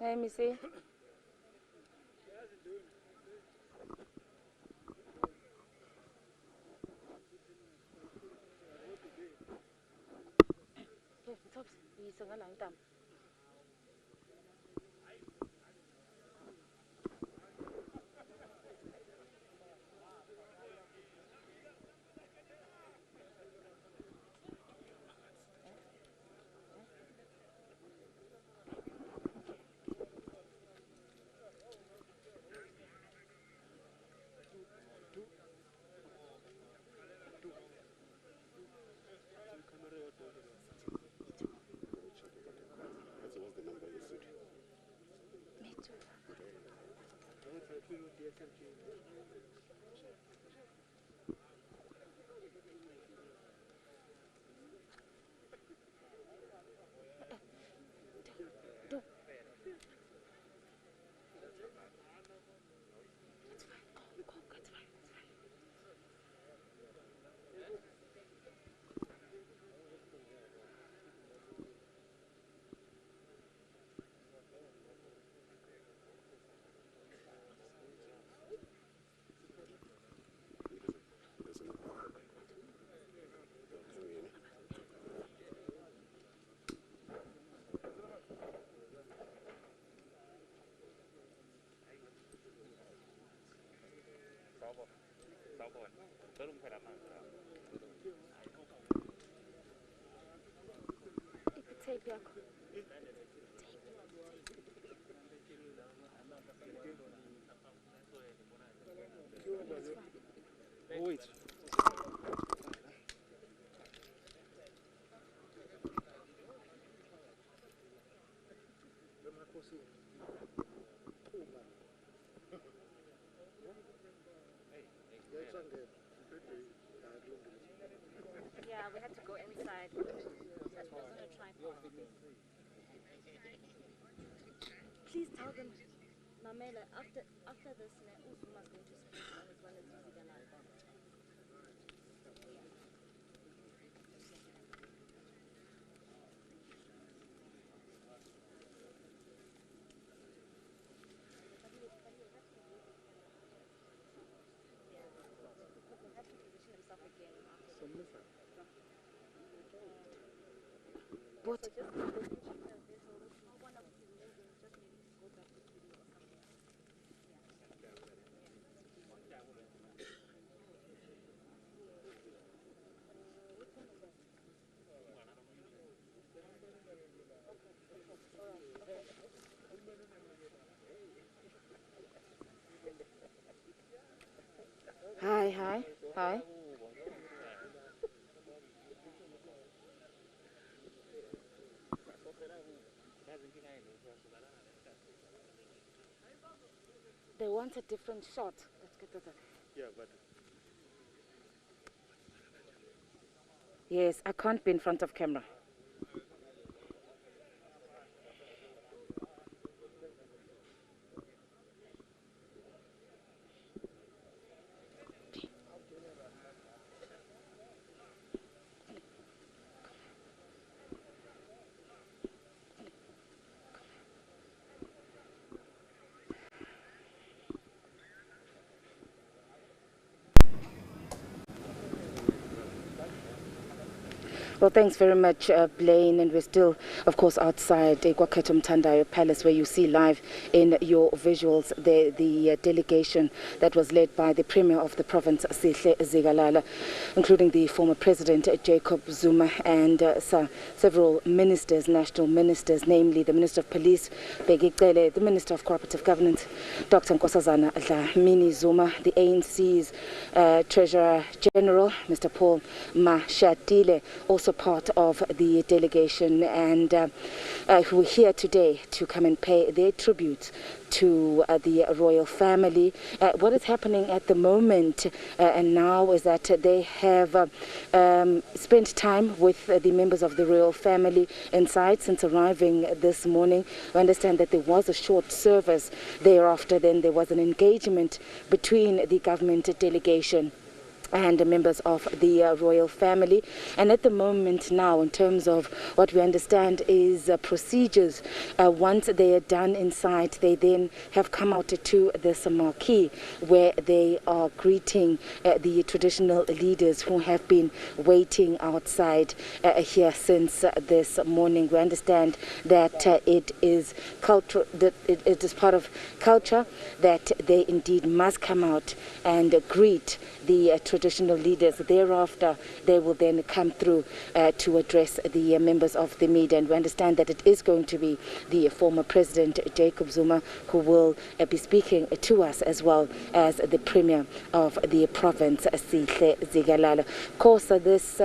Let me see. Wait. Yeah, we had to go inside. I was going to try. Please tell them, Mamela, after this, Uzuma's going to speak as well as Zigana. But hi. They want a different shot. Let's get to that. Yeah, but Yes, I can't be in front of camera. Well, thanks very much, Blaine. And we're still, of course, outside Kwakheto Mthandayo Palace, where you see live in your visuals the delegation that was led by the Premier of the province, Sihle Zikalala, including the former President, Jacob Zuma, and several ministers, national ministers, namely the Minister of Police, Bheki Cele, the Minister of Cooperative Governance, Dr. Nkosazana Dlamini Zuma, the ANC's Treasurer General, Mr. Paul Mashatile, also part of the delegation, and who are here today to come and pay their tribute to the royal family. What is happening at the moment and now is that they have spent time with the members of the royal family inside since arriving this morning. We understand that there was a short service. Thereafter, then there was an engagement between the government delegation and members of the royal family. And at the moment now, in terms of what we understand is procedures, once they are done inside, they then have come out to this marquee where they are greeting the traditional leaders who have been waiting outside here since this morning. We understand that it is culture, that it is part of culture that they indeed must come out and greet the traditional leaders. Thereafter, they will then come through to address the members of the media. And we understand that it is going to be the former President Jacob Zuma who will be speaking to us, as well as the Premier of the province, Sihle Zikalala. Of course, this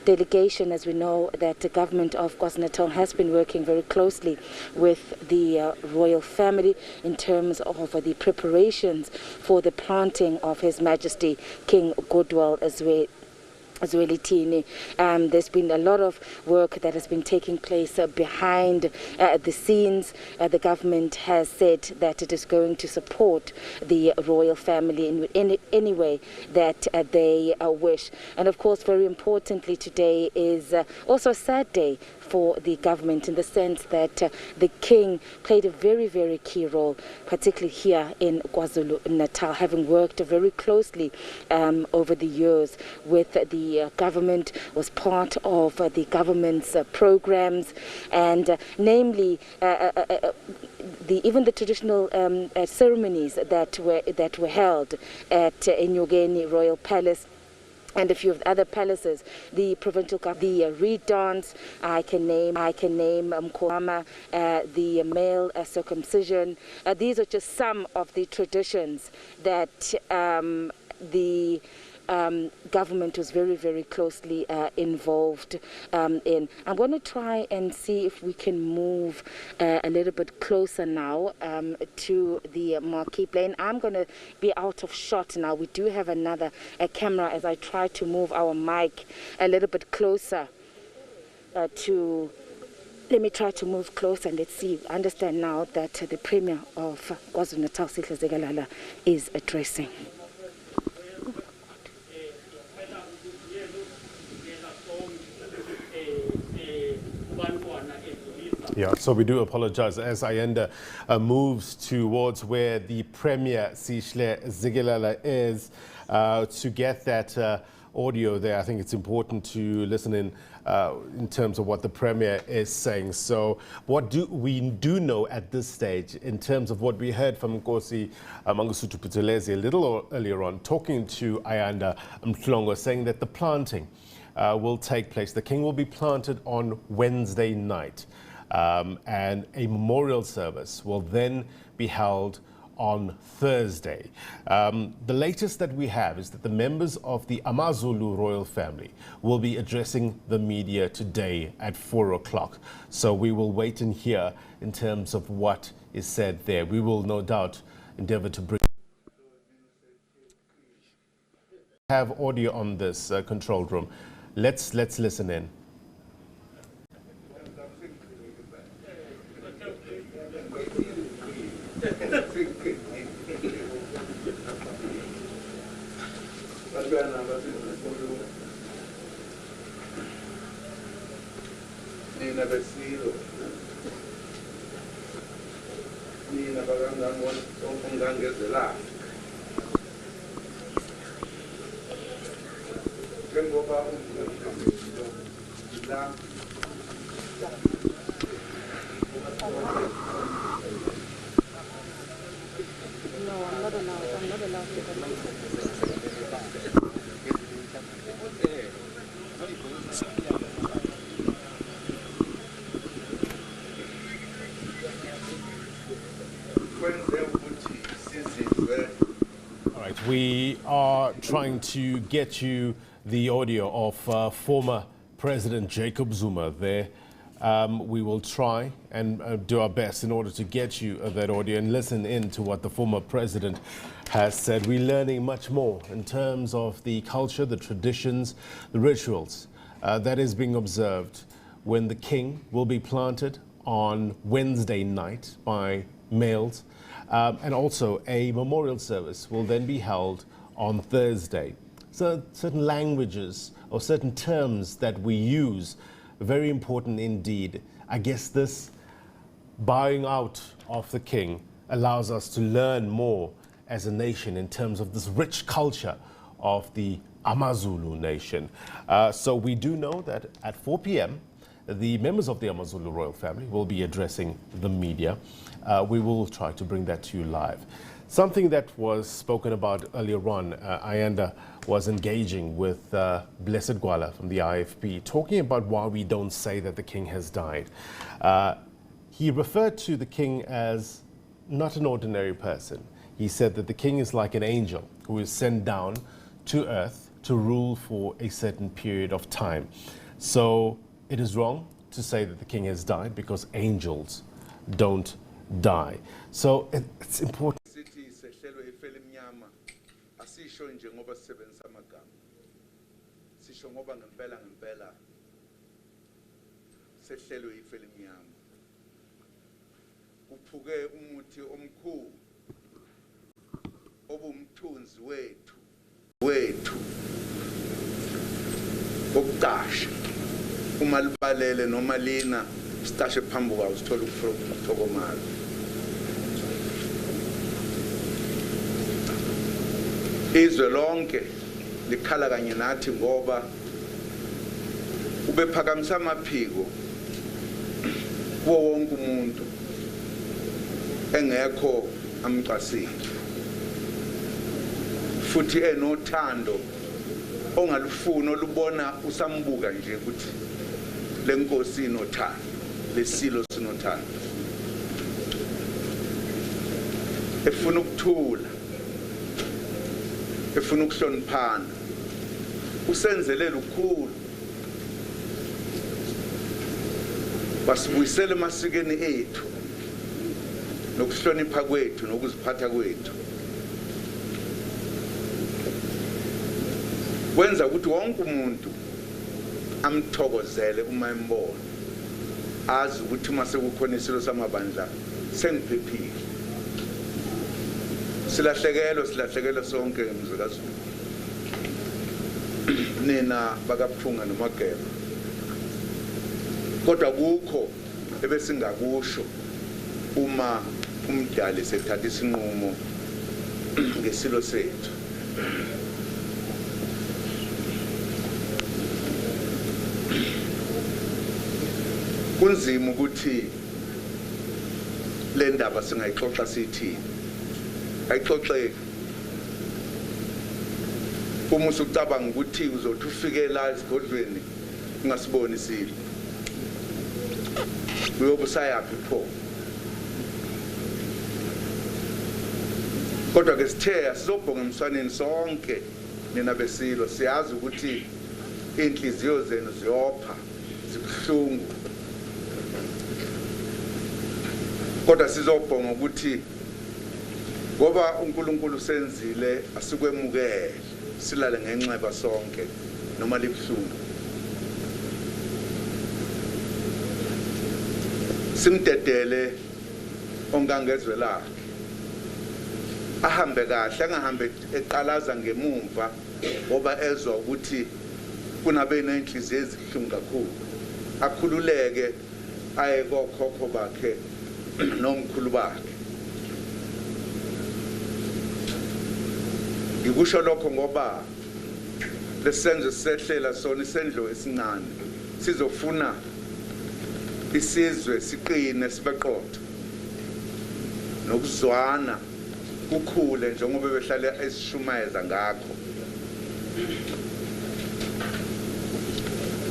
delegation, as we know, that the government of KwaZulu-Natal has been working very closely with the royal family in terms of the preparations for the planting of His Majesty King Goodwill Zwelithini. There's been a lot of work that has been taking place behind the scenes. The government has said that it is going to support the royal family in any way that they wish. And of course, very importantly, today is also a sad day for the government, in the sense that the King played a very, very key role, particularly here in KwaZulu-Natal, having worked very closely over the years with the government, was part of the government's programs, and namely even the traditional ceremonies that were held at Enyogeni Royal Palace and a few of the other palaces, the provincial government, the reed dance, I can name Mkhwama, the male circumcision. These are just some of the traditions that the government was very, very closely involved in. I'm going to try and see if we can move a little bit closer now to the marquee plane. I'm going to be out of shot now. We do have another camera as I try to move our mic a little bit closer to... Let me try to move closer and let's see. I understand now that the Premier of KwaZulu-Natal, Sihle Zikalala, is addressing. Yeah, so we do apologize as Ayanda moves towards where the Premier Sihle Zikalala is to get that audio there. I think it's important to listen in terms of what the Premier is saying. So what we do know at this stage, in terms of what we heard from Nkosi Mangosuthu Buthelezi a little earlier on, talking to Ayanda Mhlongo, saying that the planting will take place. The King will be planted on Wednesday night. And a memorial service will then be held on Thursday. The latest that we have is that the members of the AmaZulu royal family will be addressing the media today at 4 o'clock. So we will wait and hear in terms of what is said there. We will no doubt endeavor to bring have audio on this control room. Let's listen in. Nina vestido, Nina pagando con gangues de la. Tengo para un No, I'm not allowed. I'm not allowed to come. All right, we are trying to get you the audio of former President Jacob Zuma there. We will try and do our best in order to get you that audio and listen in to what the former president has said. We're learning much more in terms of the culture, the traditions, the rituals that is being observed when the king will be planted on Wednesday night by males. And also a memorial service will then be held on Thursday. So certain languages or certain terms that we use, very important indeed. I guess this bowing out of the king allows us to learn more as a nation in terms of this rich culture of the AmaZulu nation. So we do know that at 4 p.m., the members of the AmaZulu royal family will be addressing the media. We will try to bring that to you live. Something that was spoken about earlier on, Ayanda was engaging with Blessed Gwala from the IFP, talking about why we don't say that the king has died. He referred to the king as not an ordinary person. He said that the king is like an angel who is sent down to earth to rule for a certain period of time. So it is wrong to say that the king has died because angels don't die. So it's important. Asisho nje ngoba sisebenzisa amagama. Sisho ngoba ngempela sehlelwe ife lemnyama. Kuphuke umuthi omkhulu obumthunzi wethu okuqasha uma libalele noma lina siqashe phambi kwawo sithola ukuthokomala. Izwe lonke likhala kanye nathi ngoba ubephakamisa amaphiko kuwo wonke umuntu engekho amcasile futhi enothando ongalufuna olubona usambuka nje ukuthi lenkosi inothando lesilo sinothando efuna ukuthula efuna ukuhloniphana usenzelele ukukhulu basibuyisele emasikeni ethu nokuhlonipha kwethu nokuziphatha kwethu kwenza ukuthi wonke umuntu amthokozele uma embona azi ukuthi uma sekukhona isilo samabandla sengiphephile. Silahlekelo sonke mzukazulu nina bakaPhunga noMageba kodwa kukho ebesingakusho uma umdali sethatha isinqumo ngesilo sethu. Kunzima ukuthi le ndaba singayixoxa sithi ayixoxeke uma usucabanga ukuthi uzothi ufike la esigodlweni ungasiboni isilo uyobe usayaphi pho. Kodwa ke sithe sizobhonga emswaneni sonke nina besilo siyazi ukuthi inhliziyo zenu ziyopha zibuhlungu kodwa sizobhonga ukuthi ngoba uNkulunkulu senzile asikwemukele silale ngenxeba sonke noma libuhlungu. Simdedele ongangezwe lakhe ahambe kahle angahambe eqalaza ngemumva ngoba ezwa ukuthi kunabe nenhliziyo ezihlungu kakhulu. Akhululeke aye kokhokho bakhe nomkhulu bakhe. Ngikusho lokho ngoba lesenzo sehlela sona isendlo esincane sizofuna isizwe siqine sibeqotho nokuzwana kukhule njengoba behlala esishumayeza ngakho